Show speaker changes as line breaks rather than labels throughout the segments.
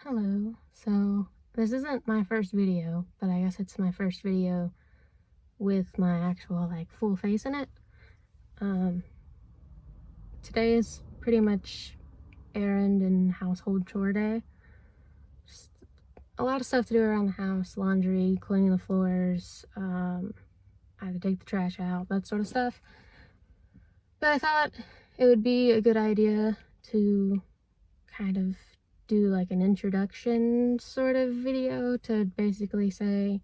Hello. So this isn't my first video, but I guess it's my first video with my actual full face in it. Um, Today is pretty much errand and household chore day. Just a lot of stuff to do around the house: laundry, cleaning the floors, I had to take the trash out, that sort of stuff. But I thought it would be a good idea to kind of do like an introduction sort of video to basically say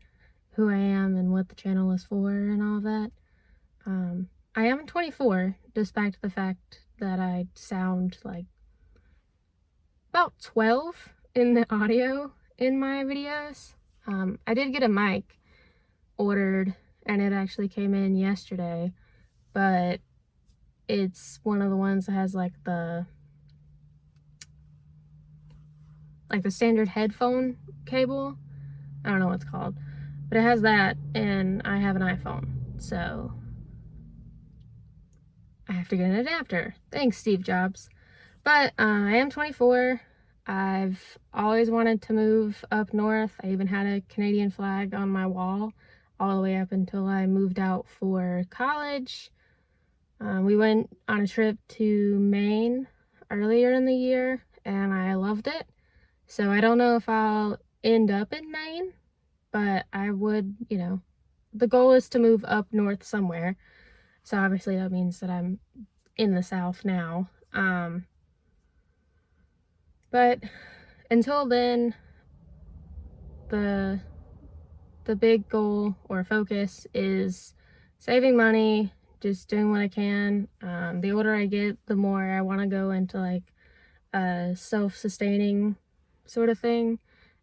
who I am and what the channel is for and all of that. I am 24, despite the fact that I sound like about 12 in the audio in my videos. I did get a mic ordered and it actually came in yesterday, but it's one of the ones that has like the standard headphone cable. I don't know what it's called, but it has that, and I have an iPhone, so I have to get an adapter. Thanks, Steve Jobs. But I am 24. I've always wanted to move up north. I even had a Canadian flag on my wall all the way up until I moved out for college. We went on a trip to Maine earlier in the year, and I loved it. So I don't know if I'll end up in Maine, but I would, the goal is to move up north somewhere. So obviously that means that I'm in the South now. But until then, the big goal or focus is saving money, just doing what I can. The older I get, the more I want to go into like a self-sustaining sort of thing.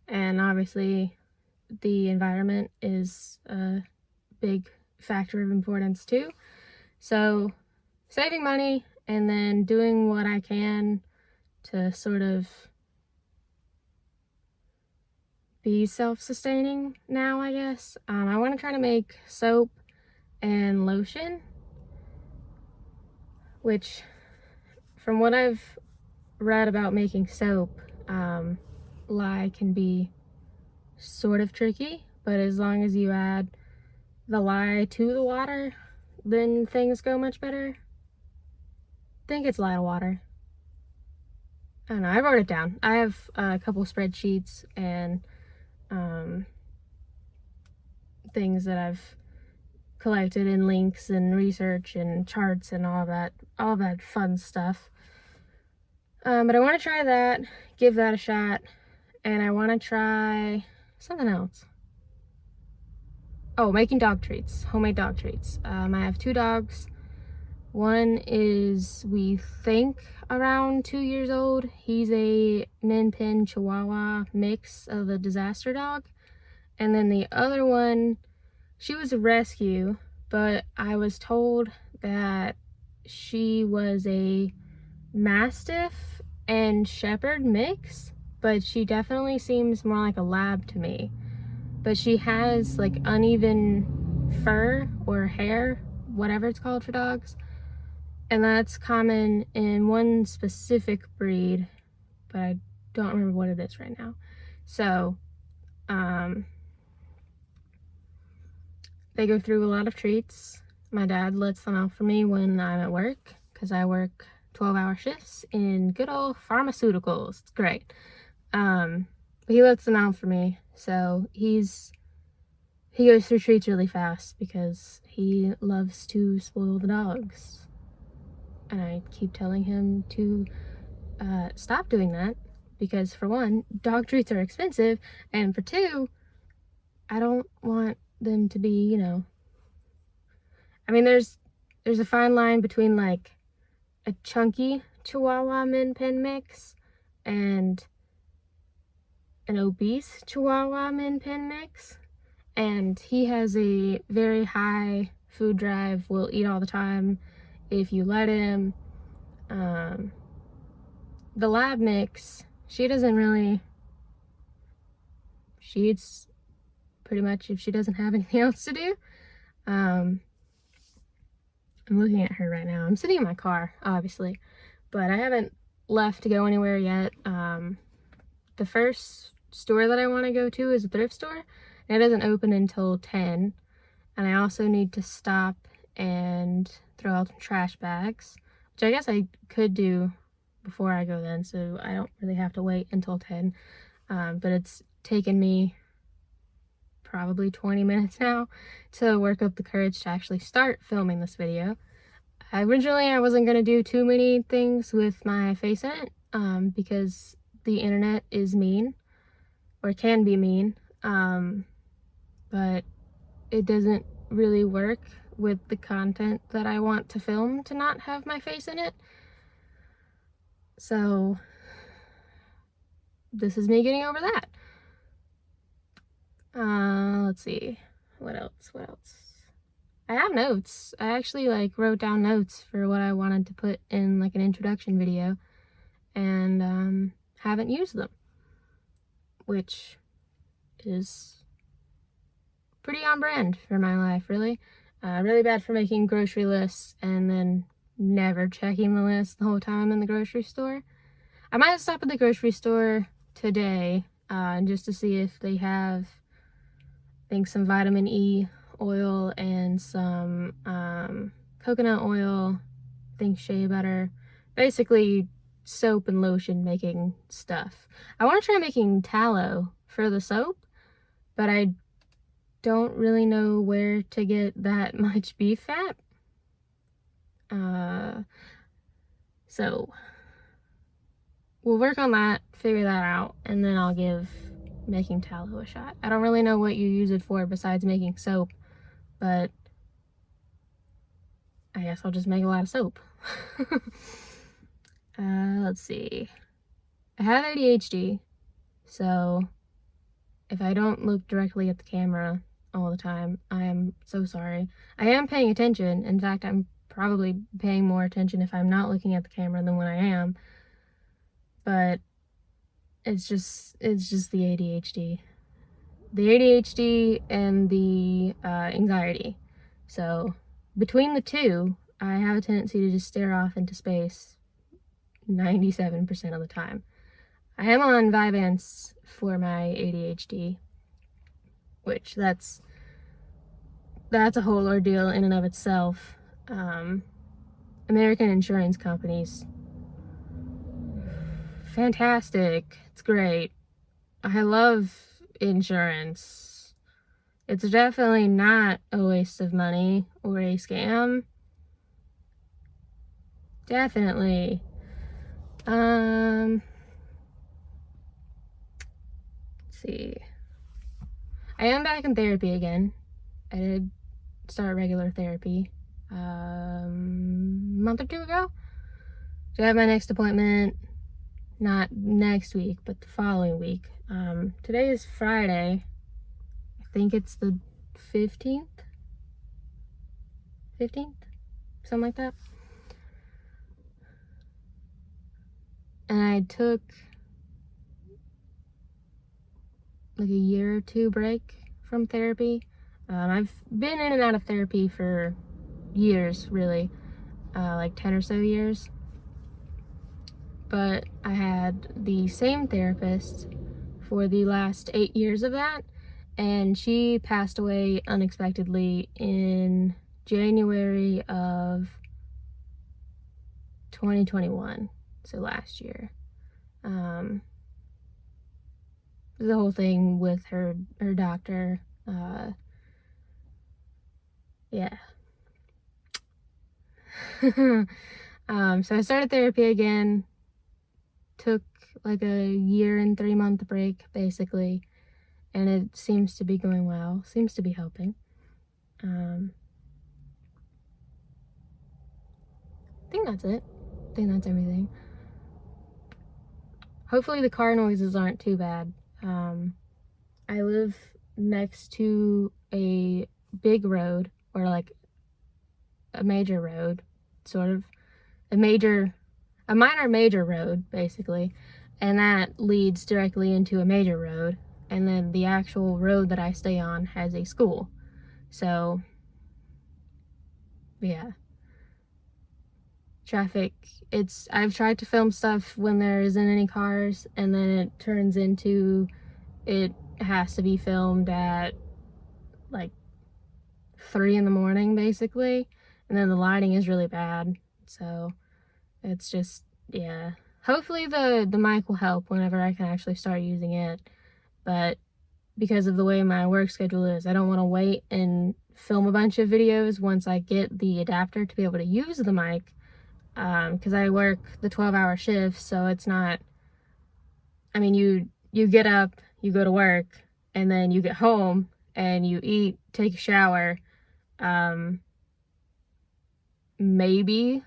And obviously the environment is a big factor of importance too. So saving money and then doing what I can to sort of be self-sustaining now, I guess. I want to try to make soap and lotion, which from what I've read about making soap, lye can be sort of tricky, but as long as you add the lye to the water, then things go much better. I think it's lye to water. I don't know, I wrote it down. I have a couple spreadsheets and things that I've collected in links and research and charts and all that fun stuff. But I want to try that, give that a shot, and I want to try something else. Oh, making dog treats, homemade dog treats. I have 2 dogs. One is, we think, around 2 years old. He's a Min Pin Chihuahua mix of a disaster dog. And then the other one, she was a rescue, but I was told that she was a Mastiff and Shepherd mix, but she definitely seems more like a lab to me. But she has like uneven fur or hair, whatever it's called for dogs. And that's common in one specific breed, but I don't remember what it is right now. So, they go through a lot of treats. My dad lets them out for me when I'm at work, because I work 12-hour shifts in good old pharmaceuticals. It's great. But he lets them out for me, so he goes through treats really fast because he loves to spoil the dogs. And I keep telling him to stop doing that, because for one, dog treats are expensive, and for two, I don't want them to be, I mean, there's a fine line between like a chunky Chihuahua Min Pin mix and an obese Chihuahua Min Pin mix. And he has a very high food drive, will eat all the time if you let him. The lab mix, she doesn't really, she eats pretty much if she doesn't have anything else to do. I'm looking at her right now. I'm sitting in my car, obviously, but I haven't left to go anywhere yet. the first store that I want to go to is a thrift store, and it doesn't open until 10. And I also need to stop and throw out some trash bags, which I guess I could do before I go then, so I don't really have to wait until 10. But it's taken me probably 20 minutes now to work up the courage to actually start filming this video. Originally, I wasn't going to do too many things with my face in it, because the internet is mean, or can be mean, but it doesn't really work with the content that I want to film to not have my face in it. So this is me getting over that. Let's see, what else? I have notes. I actually wrote down notes for what I wanted to put in an introduction video, and haven't used them, which is pretty on brand for my life, really. Really bad for making grocery lists and then never checking the list the whole time I'm in the grocery store. I might stop at the grocery store today, just to see if they have, I think, some vitamin E oil and some coconut oil, I think shea butter, basically soap and lotion making stuff. I want to try making tallow for the soap, but I don't really know where to get that much beef fat. So we'll work on that, figure that out, and then I'll give making tallow a shot. I don't really know what you use it for besides making soap, but I guess I'll just make a lot of soap. Let's see. I have ADHD, so if I don't look directly at the camera all the time, I am so sorry. I am paying attention. In fact, I'm probably paying more attention if I'm not looking at the camera than when I am. But it's just the ADHD. The ADHD and the anxiety. So between the two, I have a tendency to just stare off into space 97% of the time. I am on Vyvanse for my ADHD, which that's a whole ordeal in and of itself. American insurance companies, fantastic. It's great. I love insurance. It's definitely not a waste of money or a scam. Definitely. Let's see. I am back in therapy again. I did start regular therapy a month or two ago. So I have my next appointment, not next week, but the following week. Today is Friday. I think it's the 15th? 15th? Something like that. And I took a year or two break from therapy. I've been in and out of therapy for years, really, 10 or so years. But I had the same therapist for the last 8 years of that, and she passed away unexpectedly in January of 2021, so last year. The whole thing with her doctor, yeah. So I started therapy again, took a year and 3-month break basically, and it seems to be going well, seems to be helping. I think that's it. I think that's everything. Hopefully the car noises aren't too bad. I live next to a big road, or a major road, sort of. A minor major road, basically. And that leads directly into a major road. And then the actual road that I stay on has a school. So, yeah. traffic. I've tried to film stuff when there isn't any cars, and then it turns into it has to be filmed at like 3 in the morning basically, and then the lighting is really bad, so it's just, yeah. Hopefully the mic will help whenever I can actually start using it, but because of the way my work schedule is, I don't want to wait and film a bunch of videos once I get the adapter to be able to use the mic, because I work the 12-hour shift, so it's not, I mean, you get up, you go to work, and then you get home and you eat, take a shower, maybe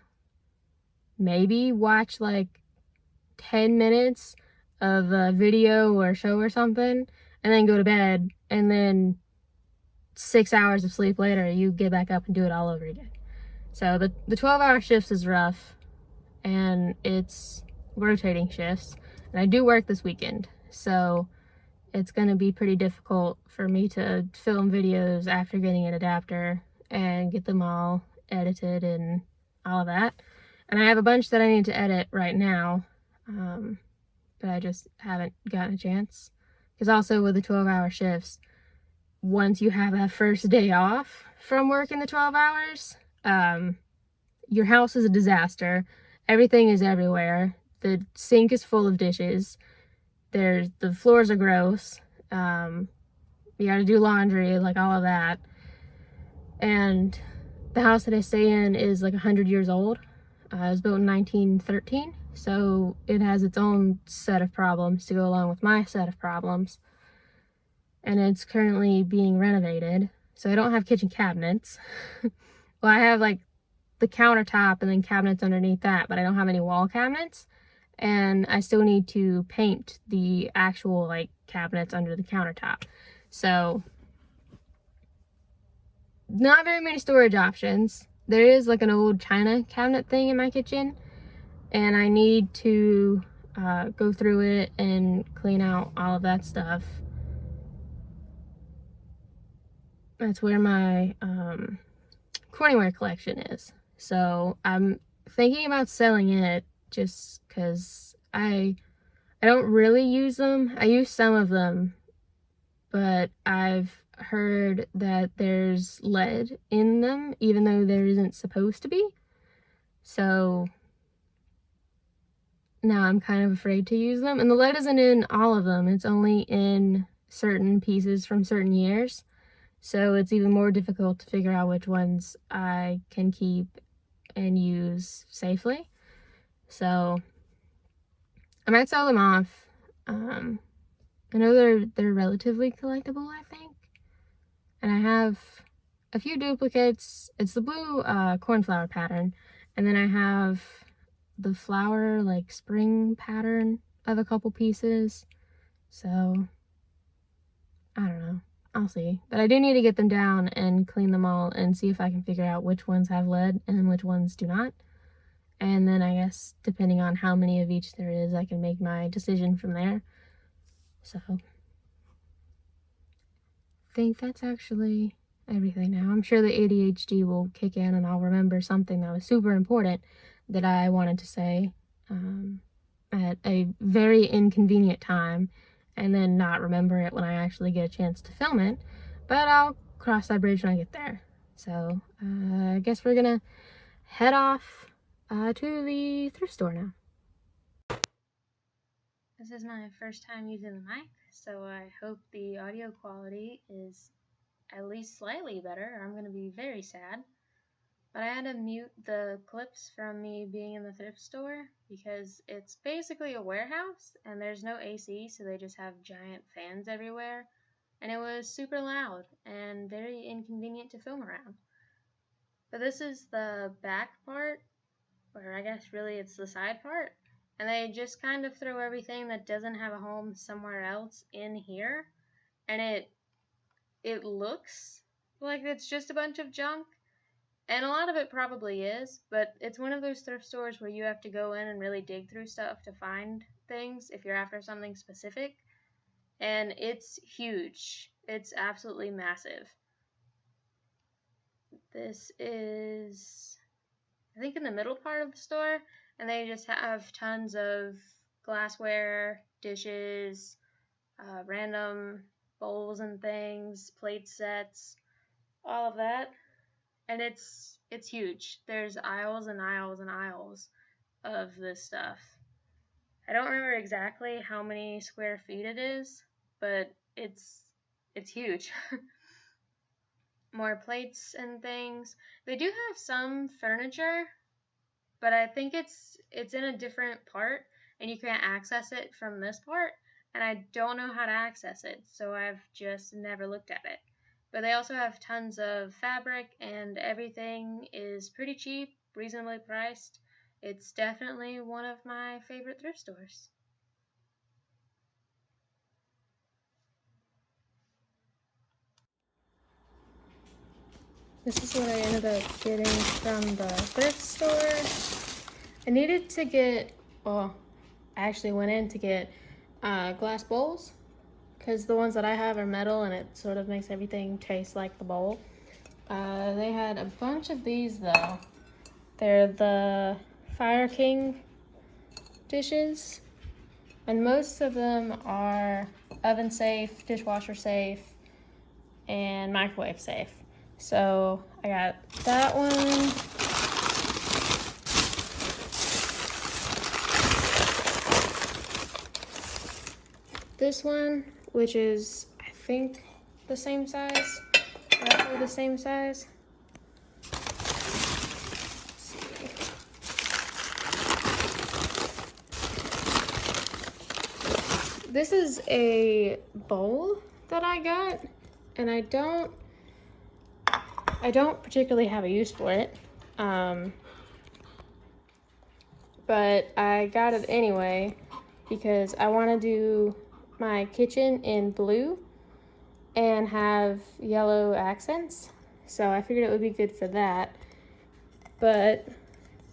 watch like 10 minutes of a video or show or something, and then go to bed, and then 6 hours of sleep later you get back up and do it all over again. So the 12-hour shifts is rough, and it's rotating shifts, and I do work this weekend, so it's going to be pretty difficult for me to film videos after getting an adapter and get them all edited and all of that. And I have a bunch that I need to edit right now, but I just haven't gotten a chance. Because also with the 12-hour shifts, once you have that first day off from working the 12 hours, your house is a disaster. Everything is everywhere. The sink is full of dishes. The floors are gross. You gotta do laundry, like all of that. And the house that I stay in is like 100 years old. It was built in 1913, so it has its own set of problems to go along with my set of problems. And it's currently being renovated, so I don't have kitchen cabinets. Well, I have like the countertop and then cabinets underneath that, but I don't have any wall cabinets. And I still need to paint the actual like cabinets under the countertop. So not very many storage options. There is like an old china cabinet thing in my kitchen, and I need to go through it and clean out all of that stuff. That's where my Corningware collection is. So I'm thinking about selling it just because I don't really use them. I use some of them, but I've heard that there's lead in them, even though there isn't supposed to be. So now I'm kind of afraid to use them. And the lead isn't in all of them. It's only in certain pieces from certain years. So it's even more difficult to figure out which ones I can keep and use safely. So I might sell them off. I know they're relatively collectible, I think. And I have a few duplicates. It's the blue cornflower pattern. And then I have the flower like spring pattern of a couple pieces. So I don't know. I'll see. But I do need to get them down and clean them all and see if I can figure out which ones have lead and which ones do not. And then I guess depending on how many of each there is, I can make my decision from there. So I think that's actually everything now. I'm sure the ADHD will kick in and I'll remember something that was super important that I wanted to say at a very inconvenient time, and then not remember it when I actually get a chance to film it. But I'll cross that bridge when I get there. So I guess we're gonna head off to the thrift store now. This is my first time using the mic, so I hope the audio quality is at least slightly better, or I'm gonna be very sad. But I had to mute the clips from me being in the thrift store because it's basically a warehouse and there's no AC, so they just have giant fans everywhere. And it was super loud and very inconvenient to film around. But this is the back part, or I guess really it's the side part. And they just kind of throw everything that doesn't have a home somewhere else in here. And it looks like it's just a bunch of junk. And a lot of it probably is, but it's one of those thrift stores where you have to go in and really dig through stuff to find things if you're after something specific. And it's huge. It's absolutely massive. This is I think in the middle part of the store, and they just have tons of glassware, dishes, random bowls and things, plate sets, all of that. And it's huge. There's aisles and aisles and aisles of this stuff. I don't remember exactly how many square feet it is, but it's huge. More plates and things. They do have some furniture, but I think it's in a different part and you can't access it from this part, and I don't know how to access it, so I've just never looked at it. But they also have tons of fabric and everything is pretty cheap, reasonably priced. It's definitely one of my favorite thrift stores. This is what I ended up getting from the thrift store. I needed to get, well, I actually went in to get glass bowls because the ones that I have are metal and it sort of makes everything taste like the bowl. They had a bunch of these though. They're the Fire King dishes, and most of them are oven safe, dishwasher safe, and microwave safe. So I got that one. This one, which is, I think, the same size, roughly the same size. This is a bowl that I got, and I don't particularly have a use for it, but I got it anyway because I want to do my kitchen in blue and have yellow accents, so I figured it would be good for that. But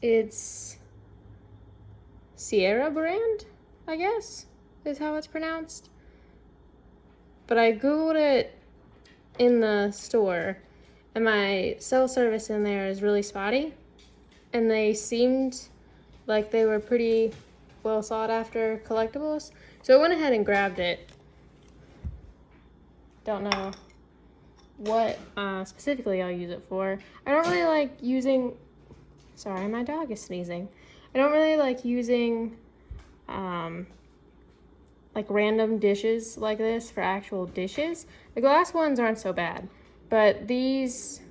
it's Sierra brand, I guess, is how it's pronounced. But I googled it in the store, and my cell service in there is really spotty, and they seemed like they were pretty well sought after collectibles, so I went ahead and grabbed it. Don't know what specifically I'll use it for. I don't really like using, sorry, my dog is sneezing. I don't really like using like random dishes like this for actual dishes. The glass ones aren't so bad, but these,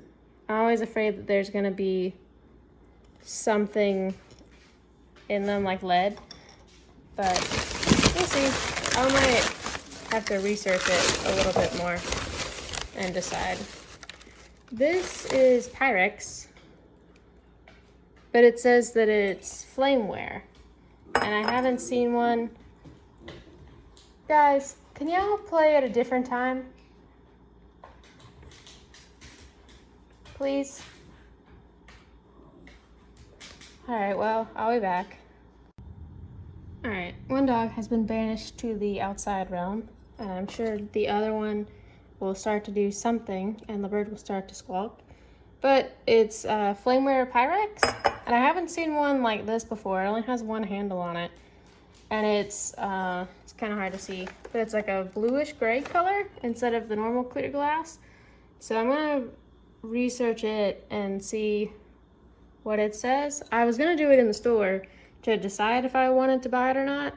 I'm always afraid that there's gonna be something in them like lead, but we'll see. I might have to research it a little bit more and decide. This is Pyrex, but it says that it's flameware, and I haven't seen one. Guys, can y'all play at a different time? Please? Alright, well, I'll be back. Alright, one dog has been banished to the outside realm, and I'm sure the other one will start to do something, and the bird will start to squawk. But it's Flameware Pyrex, and I haven't seen one like this before. It only has one handle on it, and it's kind of hard to see, but it's like a bluish gray color instead of the normal clear glass. So I'm gonna research it and see what it says. I was gonna do it in the store to decide if I wanted to buy it or not,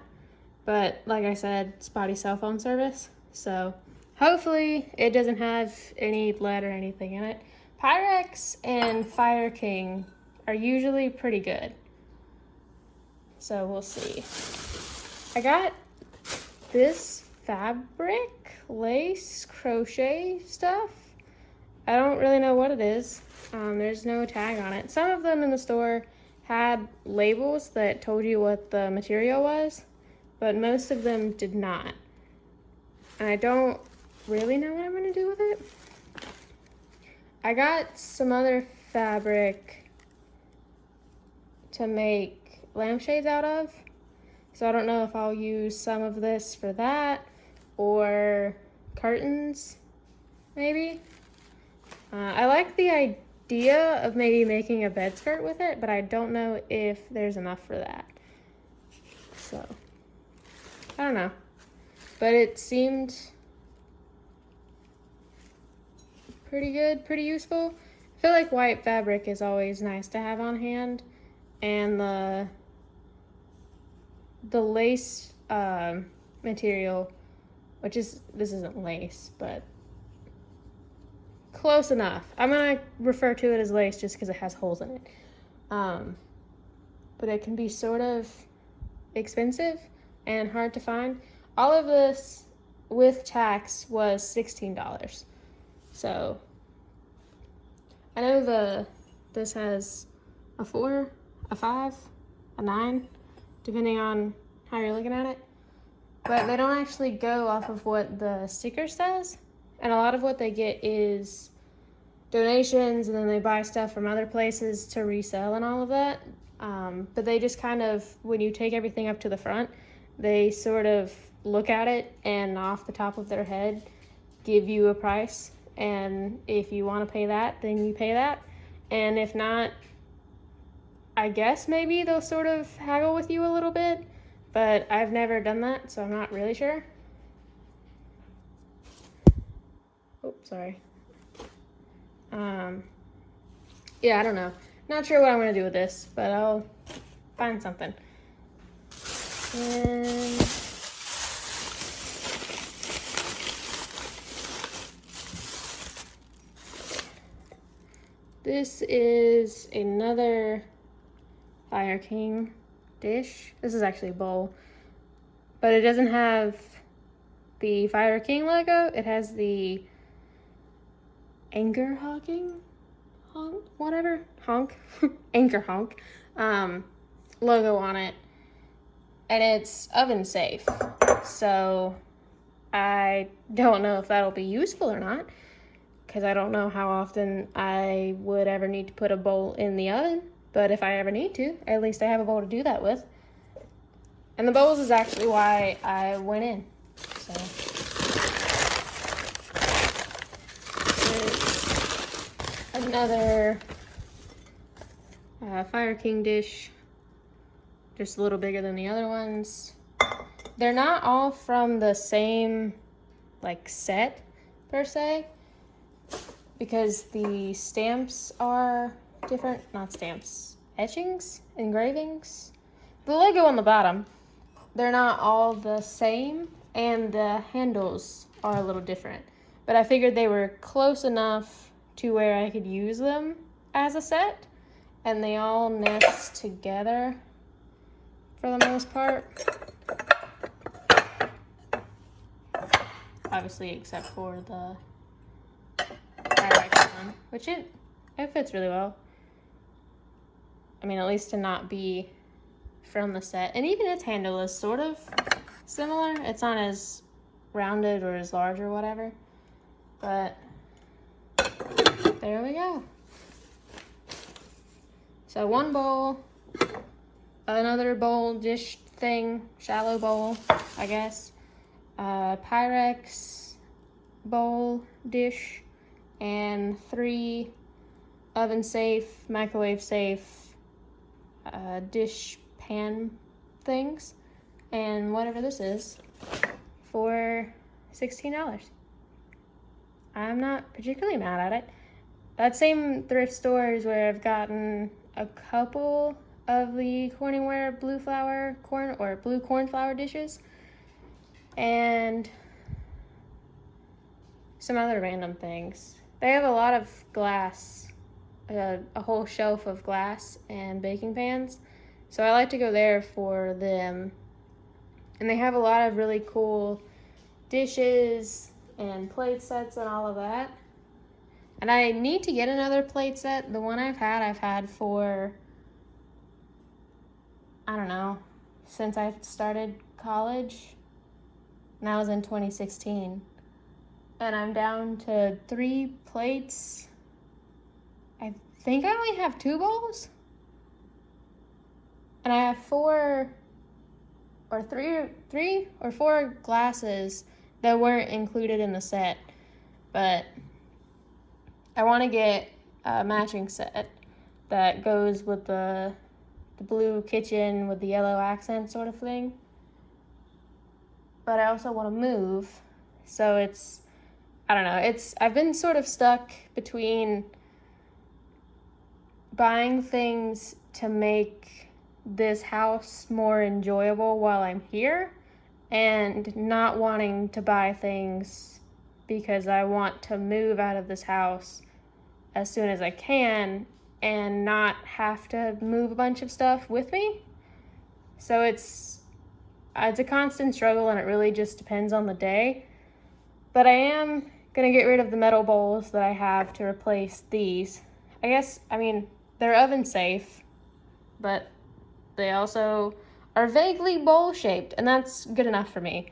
but like I said, spotty cell phone service, so hopefully it doesn't have any lead or anything in it. Pyrex and Fire King are usually pretty good, so we'll see. I got this fabric lace crochet stuff. I don't really know what it is. There's no tag on it. Some of them in the store had labels that told you what the material was, but most of them did not. And I don't really know what I'm gonna do with it. I got some other fabric to make lampshades out of, so I don't know if I'll use some of this for that or curtains, maybe. I like the idea of maybe making a bed skirt with it, but I don't know if there's enough for that. So, I don't know. But it seemed pretty good, pretty useful. I feel like white fabric is always nice to have on hand, and the lace material, this isn't lace, but close enough. I'm gonna refer to it as lace just because it has holes in it. But it can be sort of expensive and hard to find. All of this with tax was $16. So I know this has a 4, a 5, a 9, depending on how you're looking at it. But they don't actually go off of what the sticker says. And a lot of what they get is donations, and then they buy stuff from other places to resell and all of that. But they just kind of, when you take everything up to the front, they sort of look at it and off the top of their head give you a price. And if you want to pay that, then you pay that. And if not, I guess maybe they'll sort of haggle with you a little bit. But I've never done that, so I'm not really sure. Oh, sorry. Yeah, I don't know. Not sure what I'm gonna do with this, but I'll find something. And this is another Fire King dish. This is actually a bowl, but it doesn't have the Fire King logo. It has the Anchor Hawking honk, whatever, honk, Anchor honk, logo on it, and it's oven safe. So I don't know if that'll be useful or not, because I don't know how often I would ever need to put a bowl in the oven. But if I ever need to, at least I have a bowl to do that with. And the bowls is actually why I went in. So there's another Fire King dish, just a little bigger than the other ones. They're not all from the same like set per se, because the stamps are different, not stamps, etchings, engravings. The logo on the bottom, they're not all the same, and the handles are a little different. But I figured they were close enough to where I could use them as a set, and they all nest together for the most part. Obviously, except for the direct one, which it fits really well. I mean, at least to not be from the set. And even its handle is sort of similar. It's not as rounded or as large or whatever. But there we go. So one bowl, another bowl dish thing, shallow bowl, I guess. Pyrex bowl dish, and 3 oven safe, microwave safe dish pan things, and whatever this is, for $16. I'm not particularly mad at it. That same thrift store is where I've gotten a couple of the Corningware blue cornflower dishes, and some other random things. They have a lot of glass, a whole shelf of glass and baking pans, so I like to go there for them. And they have a lot of really cool dishes and plate sets and all of that. And I need to get another plate set. The one I've had for, I don't know, since I started college. And that was in 2016. And I'm down to 3 plates. I think I only have 2 bowls. And I have 3 or 4 glasses that weren't included in the set. But I want to get matching set that goes with the blue kitchen with the yellow accent sort of thing. But I also want to move, so I don't know, I've been sort of stuck between buying things to make this house more enjoyable while I'm here and not wanting to buy things because I want to move out of this house as soon as I can and not have to move a bunch of stuff with me. So it's a constant struggle, and it really just depends on the day. But I am gonna get rid of the metal bowls that I have to replace these. I mean, they're oven safe, but they also are vaguely bowl shaped, and that's good enough for me.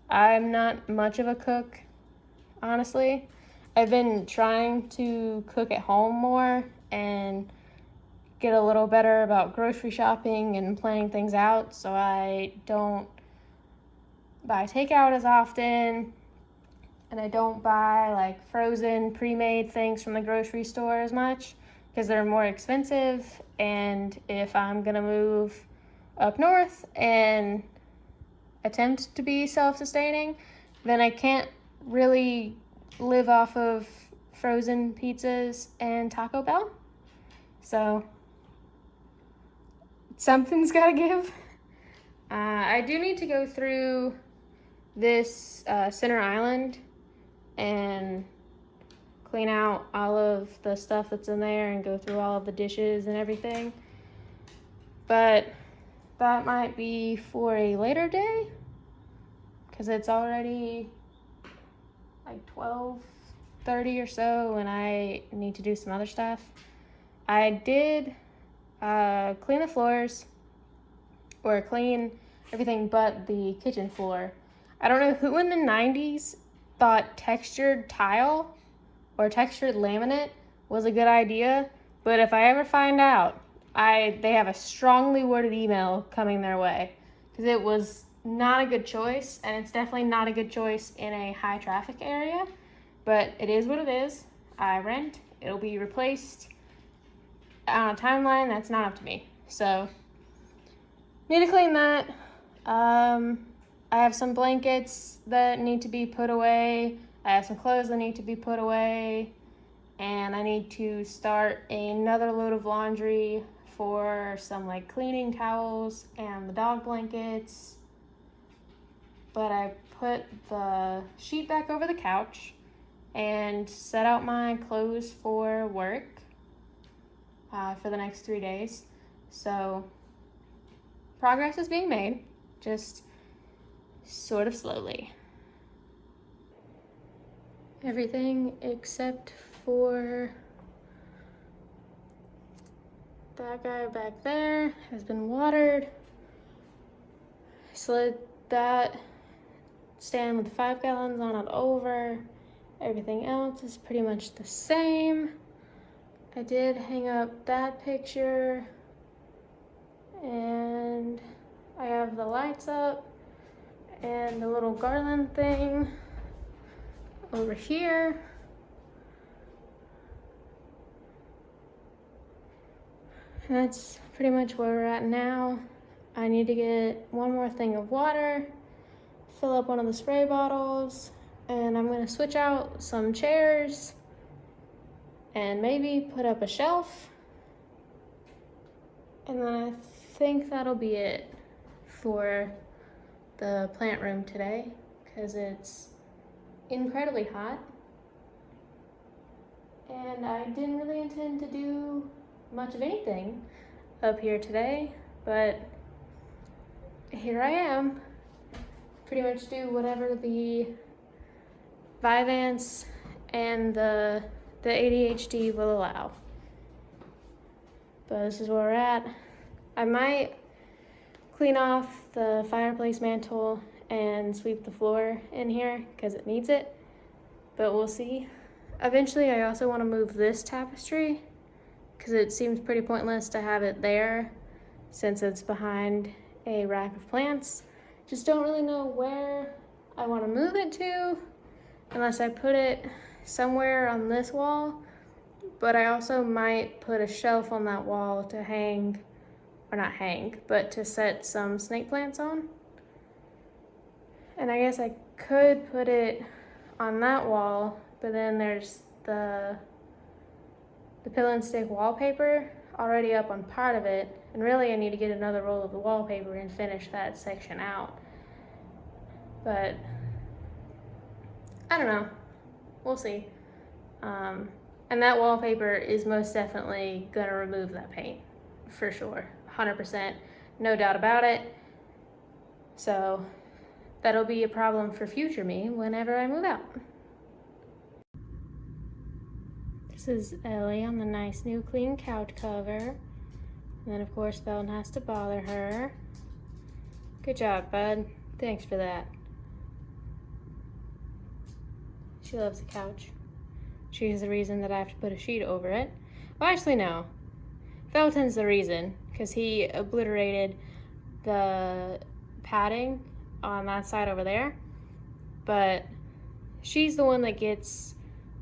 I'm not much of a cook, honestly. I've been trying to cook at home more and get a little better about grocery shopping and planning things out, so I don't buy takeout as often, and I don't buy like frozen pre-made things from the grocery store as much because they're more expensive. And if I'm gonna move up north and attempt to be self-sustaining, then I can't really live off of frozen pizzas and Taco Bell. So something's gotta give. I do need to go through this center island and clean out all of the stuff that's in there and go through all of the dishes and everything. But that might be for a later day because it's already like 12:30 or so and I need to do some other stuff. I did clean the floors, or clean everything but the kitchen floor. I don't know who in the 90s thought textured tile or textured laminate was a good idea, but if I ever find out, they have a strongly worded email coming their way because it was not a good choice, and it's definitely not a good choice in a high traffic area, but it is what it is. I rent, it'll be replaced on a timeline that's not up to me. So need to clean that. I have some blankets that need to be put away. I have some clothes that need to be put away. And I need to start another load of laundry for some like cleaning towels and the dog blankets. But I put the sheet back over the couch and set out my clothes for work for the next 3 days. So progress is being made, just sort of slowly. Everything except for that guy back there has been watered. Slid that stand with 5 gallons on it over. Everything else is pretty much the same. I did hang up that picture, and I have the lights up and the little garland thing over here. And that's pretty much where we're at now. I need to get one more thing of water, fill up one of the spray bottles, and I'm gonna switch out some chairs and maybe put up a shelf. And then I think that'll be it for the plant room today because it's incredibly hot. And I didn't really intend to do much of anything up here today, but here I am. Pretty much do whatever the Vyvanse and the ADHD will allow. But this is where we're at. I might clean off the fireplace mantle and sweep the floor in here because it needs it, but we'll see. Eventually, I also want to move this tapestry because it seems pretty pointless to have it there since it's behind a rack of plants. Just don't really know where I want to move it to unless I put it somewhere on this wall But I also might put a shelf on that wall to hang, or not hang, but to set some snake plants on. And I guess I could put it on that wall, but then there's the pillow and stick wallpaper already up on part of it, and really I need to get another roll of the wallpaper and finish that section out. But I don't know, we'll see. And that wallpaper is most definitely gonna remove that paint, for sure, 100%, no doubt about it. So that'll be a problem for future me whenever I move out. This is Ellie on the nice new clean couch cover. And then of course Belton has to bother her. Good job, bud. Thanks for that. She loves the couch. She's the reason that I have to put a sheet over it. Well, actually no. Felton's the reason, because he obliterated the padding on that side over there. But she's the one that gets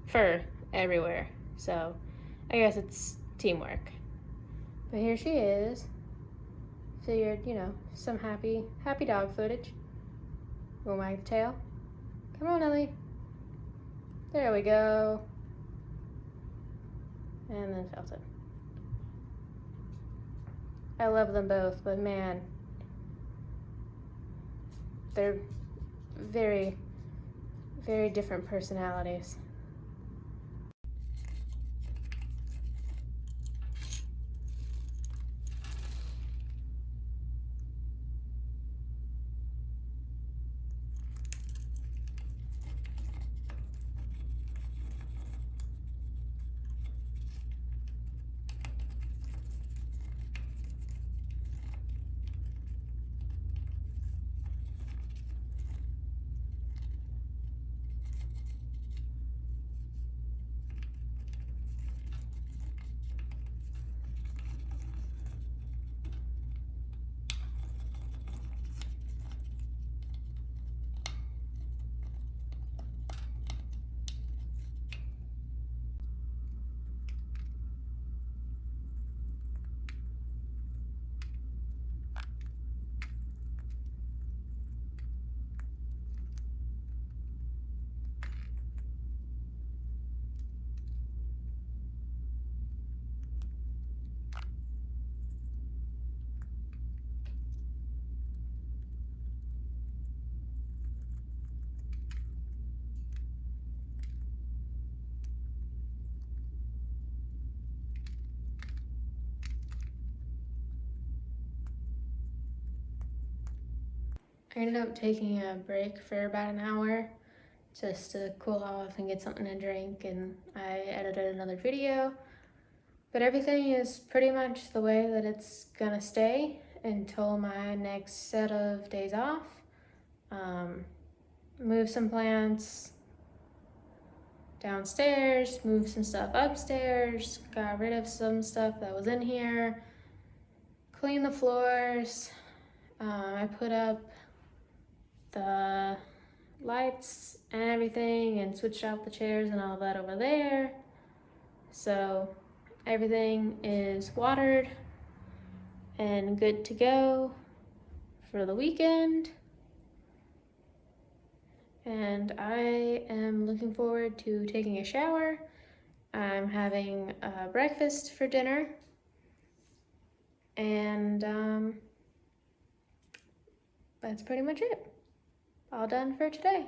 fur everywhere. So I guess it's teamwork. But here she is. Figured, you know, some happy dog footage. You want to wag the tail? Come on, Ellie. There we go. And then Felton. I love them both, but man, they're very, very different personalities. I ended up taking a break for about an hour just to cool off and get something to drink, and I edited another video. But everything is pretty much the way that it's gonna stay until my next set of days off. Move some plants downstairs, move some stuff upstairs, got rid of some stuff that was in here, clean the floors. I put up the lights and everything and switched out the chairs and all that over there. So everything is watered and good to go for the weekend. And I am looking forward to taking a shower. I'm having breakfast for dinner. And that's pretty much it. All done for today.